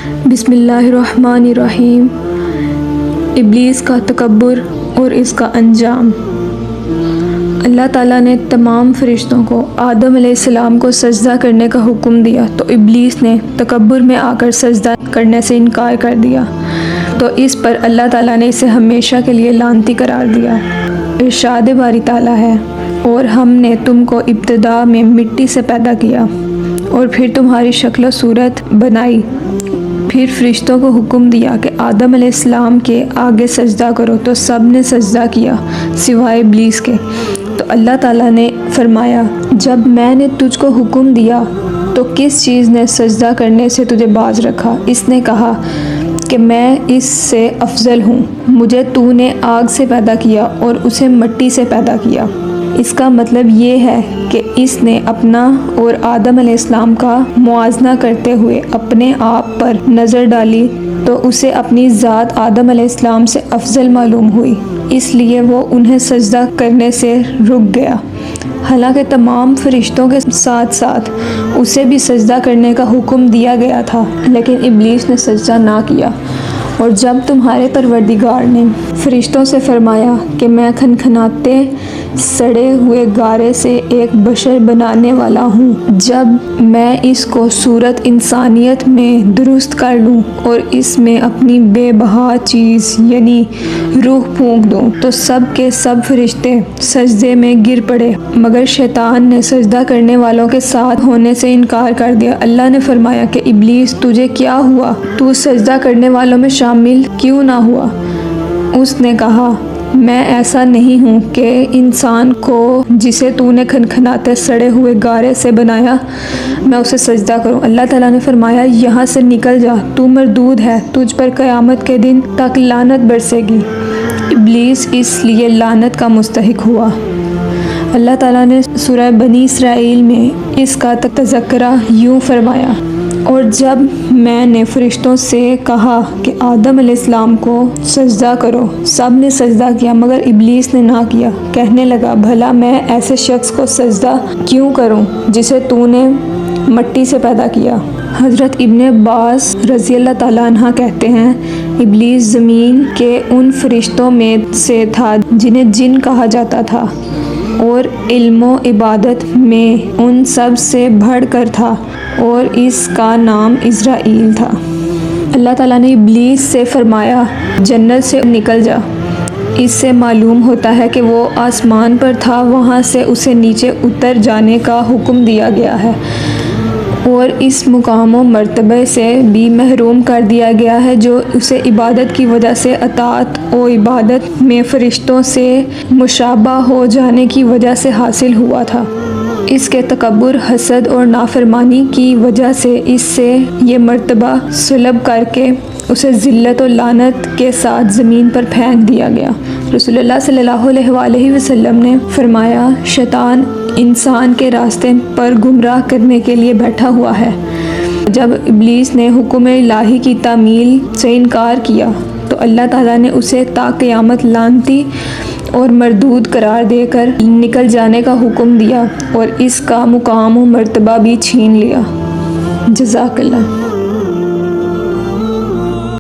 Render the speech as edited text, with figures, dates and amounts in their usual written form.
بسم اللہ الرحمن الرحیم۔ ابلیس کا تکبر اور اس کا انجام۔ اللہ تعالیٰ نے تمام فرشتوں کو آدم علیہ السلام کو سجدہ کرنے کا حکم دیا تو ابلیس نے تکبر میں آ کر سجدہ کرنے سے انکار کر دیا، تو اس پر اللہ تعالیٰ نے اسے ہمیشہ کے لیے لعنتی قرار دیا۔ ارشاد باری تعالیٰ ہے، اور ہم نے تم کو ابتدا میں مٹی سے پیدا کیا اور پھر تمہاری شکل و صورت بنائی، پھر فرشتوں کو حکم دیا کہ آدم علیہ السلام کے آگے سجدہ کرو، تو سب نے سجدہ کیا سوائے ابلیس کے۔ تو اللہ تعالیٰ نے فرمایا، جب میں نے تجھ کو حکم دیا تو کس چیز نے سجدہ کرنے سے تجھے باز رکھا؟ اس نے کہا کہ میں اس سے افضل ہوں، مجھے تو نے آگ سے پیدا کیا اور اسے مٹی سے پیدا کیا۔ اس کا مطلب یہ ہے کہ اس نے اپنا اور آدم علیہ السلام کا موازنہ کرتے ہوئے اپنے آپ پر نظر ڈالی تو اسے اپنی ذات آدم علیہ السلام سے افضل معلوم ہوئی، اس لیے وہ انہیں سجدہ کرنے سے رک گیا، حالانکہ تمام فرشتوں کے ساتھ ساتھ اسے بھی سجدہ کرنے کا حکم دیا گیا تھا، لیکن ابلیس نے سجدہ نہ کیا۔ اور جب تمہارے پروردگار نے فرشتوں سے فرمایا کہ میں کھنکھناتے سڑے ہوئے گارے سے ایک بشر بنانے والا ہوں، جب میں اس کو صورت انسانیت میں درست کر لوں اور اس میں اپنی بے بہا چیز یعنی روح پھونک دوں، تو سب کے سب فرشتے سجدے میں گر پڑے، مگر شیطان نے سجدہ کرنے والوں کے ساتھ ہونے سے انکار کر دیا۔ اللہ نے فرمایا کہ ابلیس تجھے کیا ہوا؟ تو سجدہ کرنے والوں میں شامل کیوں نہ ہوا؟ اس نے کہا، میں ایسا نہیں ہوں کہ انسان کو جسے تو نے کھنکھناتے سڑے ہوئے گارے سے بنایا میں اسے سجدہ کروں۔ اللہ تعالیٰ نے فرمایا، یہاں سے نکل جا، تو مردود ہے، تجھ پر قیامت کے دن تک لعنت برسے گی۔ ابلیس اس لیے لعنت کا مستحق ہوا۔ اللہ تعالیٰ نے سورہ بنی اسرائیل میں اس کا تذکرہ یوں فرمایا، اور جب میں نے فرشتوں سے کہا کہ آدم علیہ السلام کو سجدہ کرو، سب نے سجدہ کیا مگر ابلیس نے نہ کیا۔ کہنے لگا، بھلا میں ایسے شخص کو سجدہ کیوں کروں جسے تو نے مٹی سے پیدا کیا؟ حضرت ابن عباس رضی اللہ تعالیٰ عنہ کہتے ہیں، ابلیس زمین کے ان فرشتوں میں سے تھا جنہیں جن کہا جاتا تھا، اور علم و عبادت میں ان سب سے بڑھ کر تھا، اور اس کا نام عزرائیل تھا۔ اللہ تعالیٰ نے ابلیس سے فرمایا، جنت سے نکل جا۔ اس سے معلوم ہوتا ہے کہ وہ آسمان پر تھا، وہاں سے اسے نیچے اتر جانے کا حکم دیا گیا ہے، اور اس مقام و مرتبے سے بھی محروم کر دیا گیا ہے جو اسے عبادت کی وجہ سے اطاعت و عبادت میں فرشتوں سے مشابہ ہو جانے کی وجہ سے حاصل ہوا تھا۔ اس کے تکبر، حسد اور نافرمانی کی وجہ سے اس سے یہ مرتبہ سلب کر کے اسے ذلت و لعنت کے ساتھ زمین پر پھینک دیا گیا۔ رسول اللہ صلی اللہ علیہ وآلہ وسلم نے فرمایا، شیطان انسان کے راستے پر گمراہ کرنے کے لیے بیٹھا ہوا ہے۔ جب ابلیس نے حکم الہی کی تعمیل سے انکار کیا تو اللہ تعالیٰ نے اسے تا قیامت لعنتی اور مردود قرار دے کر نکل جانے کا حکم دیا اور اس کا مقام و مرتبہ بھی چھین لیا۔ جزاک اللہ۔